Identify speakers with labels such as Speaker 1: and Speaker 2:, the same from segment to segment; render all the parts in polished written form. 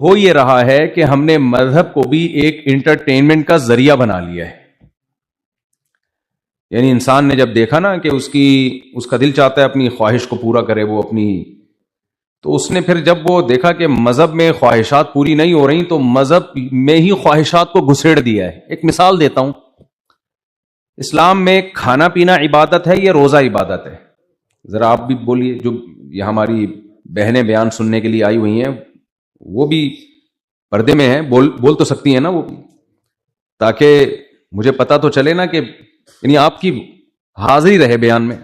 Speaker 1: ہو یہ رہا ہے کہ ہم نے مذہب کو بھی ایک انٹرٹینمنٹ کا ذریعہ بنا لیا ہے. یعنی انسان نے جب دیکھا نا کہ اس کا دل چاہتا ہے اپنی خواہش کو پورا کرے وہ اپنی، تو اس نے پھر جب وہ دیکھا کہ مذہب میں خواہشات پوری نہیں ہو رہی تو مذہب میں ہی خواہشات کو گھسیڑ دیا ہے. ایک مثال دیتا ہوں. اسلام میں کھانا پینا عبادت ہے یا روزہ عبادت ہے؟ ذرا آپ بھی بولیے. جو یہ ہماری بہنیں بیان سننے کے لیے آئی ہوئی ہیں وہ بھی پردے میں ہیں، بول تو سکتی ہیں نا وہ بھی، تاکہ مجھے پتا تو چلے نا کہ یعنی آپ کی حاضری رہے بیان میں.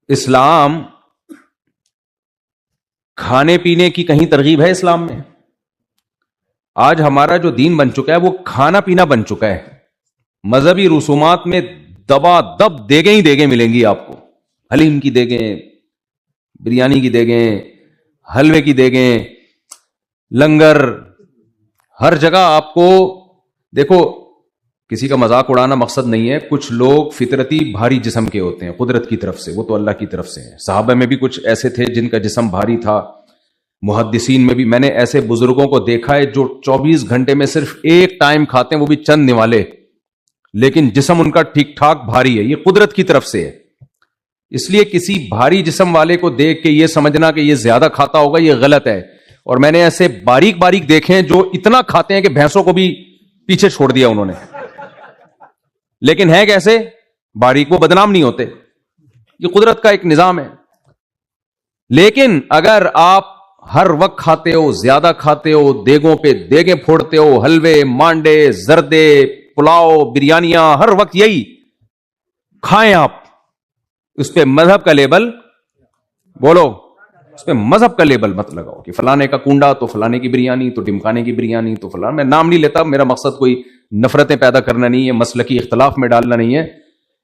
Speaker 1: اسلام کھانے پینے کی کہیں ترغیب ہے اسلام میں؟ آج ہمارا جو دین بن چکا ہے وہ کھانا پینا بن چکا ہے. مذہبی رسومات میں دبا دب دیگیں ہی دیگیں ملیں گی آپ کو. حلیم کی دیگیں، بریانی کی دیگیں، حلوے کی دیگیں، لنگر، ہر جگہ آپ کو. دیکھو کسی کا مذاق اڑانا مقصد نہیں ہے. کچھ لوگ فطرتی بھاری جسم کے ہوتے ہیں قدرت کی طرف سے، وہ تو اللہ کی طرف سے ہیں. صحابہ میں بھی کچھ ایسے تھے جن کا جسم بھاری تھا. محدثین میں بھی میں نے ایسے بزرگوں کو دیکھا ہے جو 24 گھنٹے میں صرف ایک ٹائم کھاتے ہیں، وہ بھی چند نوالے، لیکن جسم ان کا ٹھیک ٹھاک بھاری ہے. یہ قدرت کی طرف سے ہے. اس لیے کسی بھاری جسم والے کو دیکھ کے یہ سمجھنا کہ یہ زیادہ کھاتا ہوگا یہ غلط ہے. اور میں نے ایسے باریک باریک دیکھے ہیں جو اتنا کھاتے ہیں کہ بھینسوں کو بھی پیچھے چھوڑ دیا انہوں نے. لیکن ہے کیسے باریک، وہ بدنام نہیں ہوتے. یہ قدرت کا ایک نظام ہے. لیکن اگر آپ ہر وقت کھاتے ہو، زیادہ کھاتے ہو، دیگوں پہ دیگیں پھوڑتے ہو، حلوے، مانڈے، زردے، پلاؤ، بریانیاں، ہر وقت یہی کھائیں آپ، اس پہ مذہب کا لیبل بولو، اس پہ مذہب کا لیبل مت لگاؤ کہ فلانے کا کنڈا تو فلانے کی بریانی تو ڈمکانے کی بریانی تو فلاں. میں نام نہیں لیتا، میرا مقصد کوئی نفرتیں پیدا کرنا نہیں ہے، مسلکی اختلاف میں ڈالنا نہیں ہے.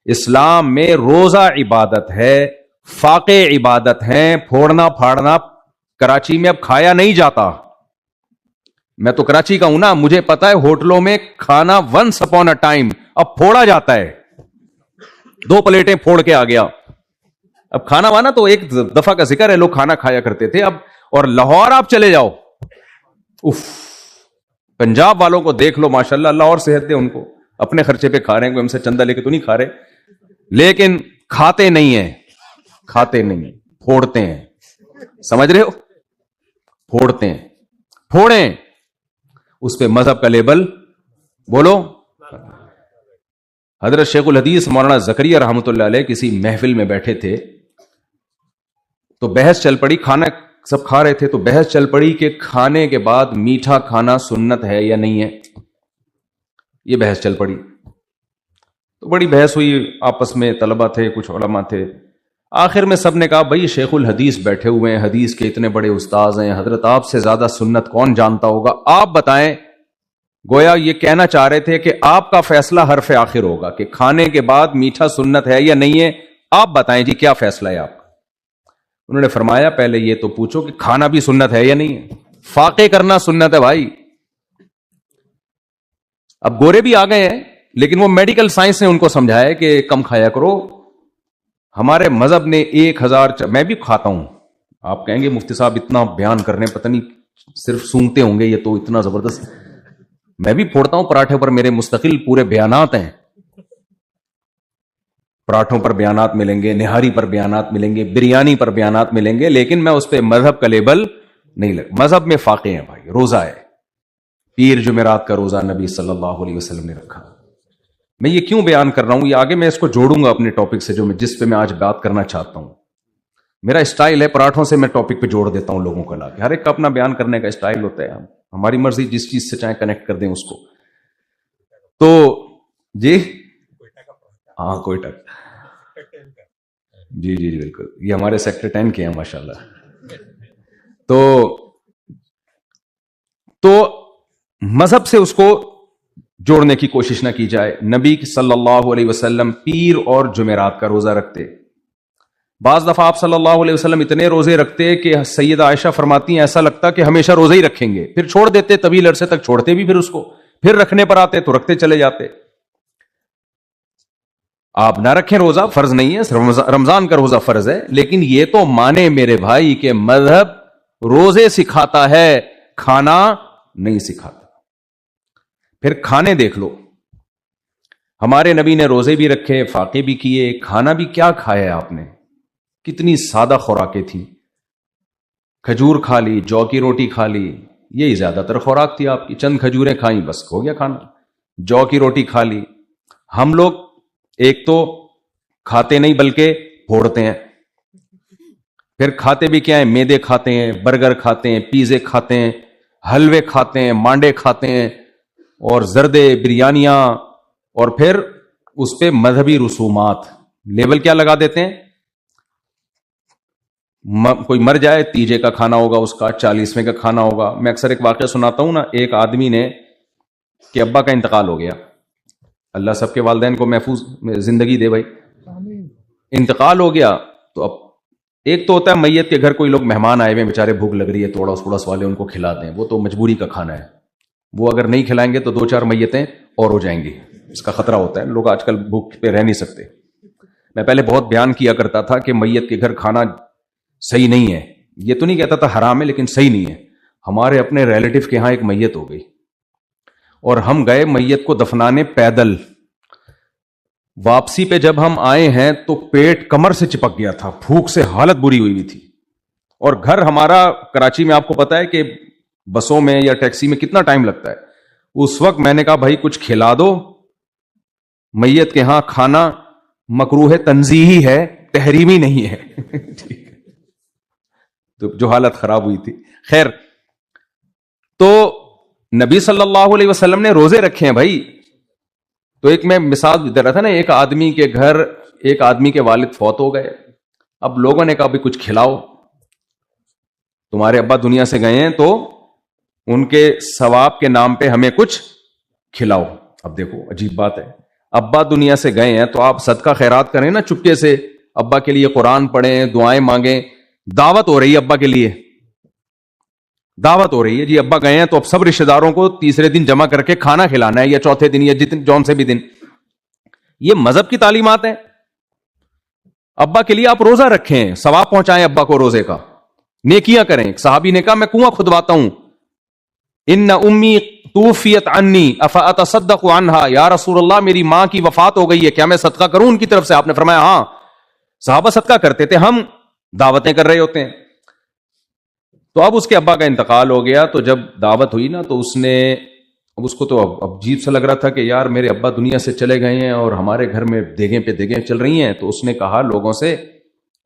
Speaker 1: اسلام میں روزہ عبادت ہے، فاقے عبادت ہیں. پھوڑنا پھاڑنا کراچی میں اب کھایا نہیں جاتا. میں تو کراچی کا ہوں نا، مجھے پتا ہے ہوٹلوں میں کھانا ونس اپون اے ٹائم اب پھوڑا جاتا ہے. 2 پلیٹیں پھوڑ کے آ گیا. اب کھانا وانا تو ایک دفعہ کا ذکر ہے، لوگ کھانا کھایا کرتے تھے. اب اور لاہور آپ چلے جاؤ، اف، پنجاب والوں کو دیکھ لو، ماشاءاللہ اللہ اور صحت دے ان کو، اپنے خرچے پہ کھا رہے ہیں، کوئی ہم سے چندہ لے کے تو نہیں کھا رہے، لیکن کھاتے نہیں ہیں، کھاتے نہیں ہیں، پھوڑتے ہیں. سمجھ رہے ہو؟ پھوڑتے ہیں. پھوڑیں، اس پہ مذہب کا لیبل بولو. حضرت شیخ الحدیث مولانا زکریہ رحمۃ اللہ علیہ کسی محفل میں بیٹھے تھے تو بحث چل پڑی. کھانا سب کھا رہے تھے تو بحث چل پڑی کہ کھانے کے بعد میٹھا کھانا سنت ہے یا نہیں ہے. یہ بحث چل پڑی تو بڑی بحث ہوئی آپس میں، طلبہ تھے، کچھ علماء تھے. آخر میں سب نے کہا بھائی شیخ الحدیث بیٹھے ہوئے ہیں، حدیث کے اتنے بڑے استاذ ہیں، حضرت آپ سے زیادہ سنت کون جانتا ہوگا، آپ بتائیں. گویا یہ کہنا چاہ رہے تھے کہ آپ کا فیصلہ حرف آخر ہوگا کہ کھانے کے بعد میٹھا سنت ہے یا نہیں ہے. آپ بتائیں جی کیا فیصلہ ہے آپ کا. انہوں نے فرمایا پہلے یہ تو پوچھو کہ کھانا بھی سنت ہے یا نہیں ہے. فاقے کرنا سنت ہے بھائی. اب گورے بھی آ گئے ہیں لیکن وہ میڈیکل سائنس نے ان کو سمجھایا کہ کم کھایا کرو. ہمارے مذہب نے 1000 میں بھی کھاتا ہوں. آپ کہیں گے مفتی صاحب اتنا بیان کرنے پتہ نہیں صرف سونگتے ہوں گے، یہ تو اتنا زبردست. میں بھی پھوڑتا ہوں پراٹھے پر، میرے مستقل پورے بیانات ہیں. پراٹھوں پر بیانات ملیں گے، نہاری پر بیانات ملیں گے، بریانی پر بیانات ملیں گے، لیکن میں اس پہ مذہب کا لیبل نہیں لگ. مذہب میں فاقے ہیں بھائی. روزہ ہے، پیر جمعرات کا روزہ نبی صلی اللہ علیہ وسلم نے رکھا. میں یہ کیوں بیان کر رہا ہوں، یہ آگے میں اس کو جوڑوں گا اپنے ٹاپک سے جس پہ میں آج بات کرنا چاہتا ہوں. میرا اسٹائل ہے پراٹھوں سے میں ٹاپک پہ جوڑ دیتا ہوں لوگوں کو لا کے. ہر ایک کا اپنا بیان کرنے کا اسٹائل ہوتا ہے، ہماری مرضی جس چیز سے چاہے کنیکٹ کر دیں اس کو. تو جی ہاں کوئٹہ، جی جی جی بالکل، یہ ہمارے سیکٹر 10 کے ہیں ماشاءاللہ. تو مذہب سے اس کو جوڑنے کی کوشش نہ کی جائے. نبی صلی اللہ علیہ وسلم پیر اور جمعرات کا روزہ رکھتے. بعض دفعہ آپ صلی اللہ علیہ وسلم اتنے روزے رکھتے کہ سیدہ عائشہ فرماتی ہیں ایسا لگتا کہ ہمیشہ روزے ہی رکھیں گے، پھر چھوڑ دیتے، طویل عرصے تک چھوڑتے بھی، پھر اس کو پھر رکھنے پر آتے تو رکھتے چلے جاتے. آپ نہ رکھیں روزہ، فرض نہیں ہے، رمضان کا روزہ فرض ہے، لیکن یہ تو مانے میرے بھائی کہ مذہب روزے سکھاتا ہے, کھانا نہیں سکھاتا. پھر کھانے دیکھ لو, ہمارے نبی نے روزے بھی رکھے, فاقے بھی کیے, کھانا بھی کیا کھایا آپ نے, کتنی سادہ خوراکیں تھیں. کھجور کھا لی, جو کی روٹی کھا لی, یہی زیادہ تر خوراک تھی آپ کی. چند کھجوریں کھائیں بس ہو گیا کھانا. جو کی روٹی کھا لی. ہم لوگ ایک تو کھاتے نہیں بلکہ پھوڑتے ہیں. پھر کھاتے بھی کیا ہیں, میدے کھاتے ہیں, برگر کھاتے ہیں, پیزے کھاتے ہیں, حلوے کھاتے ہیں, مانڈے کھاتے ہیں, اور زردے, بریانیاں, اور پھر اس پہ مذہبی رسومات. لیبل کیا لگا دیتے ہیں, کوئی مر جائے تیجے کا کھانا ہوگا, اس کا 40ویں کا کھانا ہوگا. میں اکثر ایک واقعہ سناتا ہوں نا, ایک آدمی نے کہ ابا کا انتقال ہو گیا, اللہ سب کے والدین کو محفوظ زندگی دے بھائی, انتقال ہو گیا. تو اب ایک تو ہوتا ہے میت کے گھر کوئی لوگ مہمان آئے ہوئے, بیچارے بھوک لگ رہی ہے, تھوڑا والے ان کو کھلا دیں, وہ تو مجبوری کا کھانا ہے. وہ اگر نہیں کھلائیں گے تو 2-4 میتیں اور ہو جائیں گی, اس کا خطرہ ہوتا ہے. لوگ آج کل بھوک پہ رہ نہیں سکتے. میں پہلے بہت بیان کیا کرتا تھا کہ میت کے گھر کھانا صحیح نہیں ہے. یہ تو نہیں کہتا تھا حرام ہے, لیکن صحیح نہیں ہے. ہمارے اپنے ریلیٹو کے ہاں ایک میت ہو گئی, اور ہم گئے میت کو دفنانے پیدل. واپسی پہ جب ہم آئے ہیں تو پیٹ کمر سے چپک گیا تھا, بھوک سے حالت بری ہوئی تھی. اور گھر ہمارا کراچی میں آپ کو پتا ہے کہ بسوں میں یا ٹیکسی میں کتنا ٹائم لگتا ہے. اس وقت میں نے کہا بھائی کچھ کھلا دو, میت کے ہاں کھانا مکروہ تنزیہی ہے, تحریمی نہیں ہے. تو جو حالت خراب ہوئی تھی. خیر, تو نبی صلی اللہ علیہ وسلم نے روزے رکھے ہیں بھائی. تو ایک میں مثال دے رہا تھا نا, ایک آدمی کے گھر ایک آدمی کے والد فوت ہو گئے. اب لوگوں نے کہا بھی کچھ کھلاؤ, تمہارے ابا دنیا سے گئے ہیں تو ان کے ثواب کے نام پہ ہمیں کچھ کھلاؤ. اب دیکھو عجیب بات ہے, ابا دنیا سے گئے ہیں تو آپ صدقہ خیرات کریں نا چپکے سے, ابا کے لیے قرآن پڑھیں, دعائیں مانگیں. دعوت ہو رہی ہے ابا کے لیے, دعوت ہو رہی ہے جی, ابا گئے ہیں تو اب سب رشتہ داروں کو تیسرے دن جمع کر کے کھانا کھلانا ہے, یا چوتھے دن, یا جون سے بھی دن. یہ مذہب کی تعلیمات ہیں. ابا کے لیے آپ روزہ رکھیں, ثواب پہنچائیں ابا کو روزے کا, نیکیاں کریں. صحابی نے کہا میں کنواں کھدواتا ہوں, ان امی توفیت عنی افاتصدق عنہا, یا رسول اللہ میری ماں کی وفات ہو گئی ہے, کیا میں صدقہ کروں ان کی طرف سے؟ آپ نے فرمایا ہاں. صحابہ صدقہ کرتے تھے, ہم دعوتیں کر رہے ہوتے ہیں. تو اب اس کے ابا کا انتقال ہو گیا, تو جب دعوت ہوئی نا تو اس نے, اب اس کو تو اب عجیب سا لگ رہا تھا کہ یار میرے ابا دنیا سے چلے گئے ہیں اور ہمارے گھر میں دیگیں پہ دیگیں چل رہی ہیں. تو اس نے کہا لوگوں سے,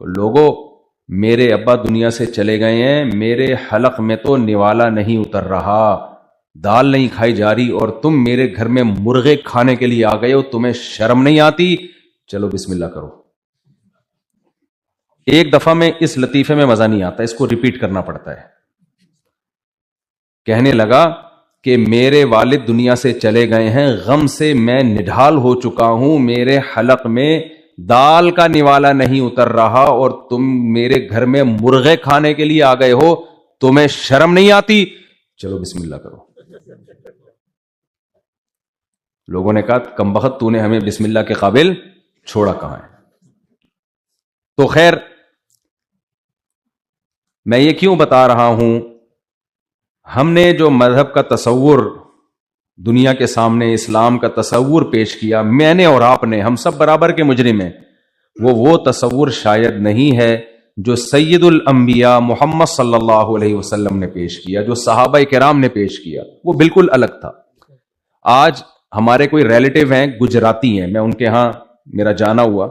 Speaker 1: لوگوں میرے ابا دنیا سے چلے گئے ہیں, میرے حلق میں تو نوالا نہیں اتر رہا, دال نہیں کھائی جا رہی, اور تم میرے گھر میں مرغے کھانے کے لیے آ گئے ہو, تمہیں شرم نہیں آتی؟ چلو بسم اللہ کرو. ایک دفعہ میں اس لطیفے میں مزہ نہیں آتا, اس کو ریپیٹ کرنا پڑتا ہے. کہنے لگا کہ میرے والد دنیا سے چلے گئے ہیں, غم سے میں نڈھال ہو چکا ہوں, میرے حلق میں دال کا نوالا نہیں اتر رہا, اور تم میرے گھر میں مرغے کھانے کے لیے آ گئے ہو, تمہیں شرم نہیں آتی؟ چلو بسم اللہ کرو. لوگوں نے کہا کمبخت تو نے ہمیں بسم اللہ کے قابل چھوڑا کہاں ہے. تو خیر, میں یہ کیوں بتا رہا ہوں, ہم نے جو مذہب کا تصور دنیا کے سامنے, اسلام کا تصور پیش کیا, میں نے اور آپ نے, ہم سب برابر کے مجرم ہیں, وہ تصور شاید نہیں ہے جو سید الانبیاء محمد صلی اللہ علیہ وسلم نے پیش کیا, جو صحابہ کرام نے پیش کیا, وہ بالکل الگ تھا. آج ہمارے کوئی ریلیٹیو ہیں گجراتی ہیں, میں ان کے ہاں میرا جانا ہوا.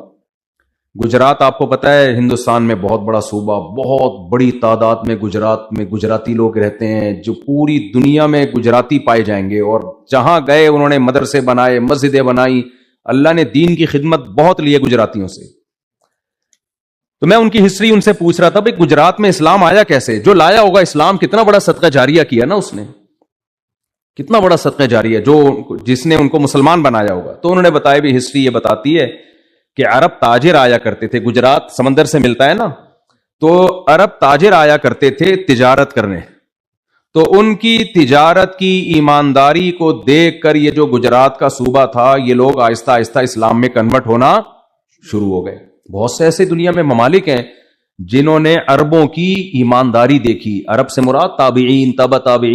Speaker 1: گجرات آپ کو پتہ ہے ہندوستان میں بہت بڑا صوبہ, بہت بڑی تعداد میں گجرات میں گجراتی لوگ رہتے ہیں, جو پوری دنیا میں گجراتی پائے جائیں گے, اور جہاں گئے انہوں نے مدرسے بنائے, مسجدیں بنائی, اللہ نے دین کی خدمت بہت لی ہے گجراتیوں سے. تو میں ان کی ہسٹری ان سے پوچھ رہا تھا بھائی گجرات میں اسلام آیا کیسے؟ جو لایا ہوگا اسلام, کتنا بڑا صدقہ جاریہ کیا نا اس نے, کتنا بڑا صدقہ جاریہ جو جس نے ان کو مسلمان بنایا ہوگا. تو انہوں نے بتایا بھی, ہسٹری یہ بتاتی ہے کہ عرب تاجر آیا کرتے تھے, گجرات سمندر سے ملتا ہے نا, تو عرب تاجر آیا کرتے تھے تجارت کرنے. تو ان کی تجارت کی ایمانداری کو دیکھ کر یہ جو گجرات کا صوبہ تھا, یہ لوگ آہستہ آہستہ اسلام میں کنورٹ ہونا شروع ہو گئے. بہت سے ایسے دنیا میں ممالک ہیں جنہوں نے عربوں کی ایمانداری دیکھی. عرب سے مراد تابعین، تبع تابعین.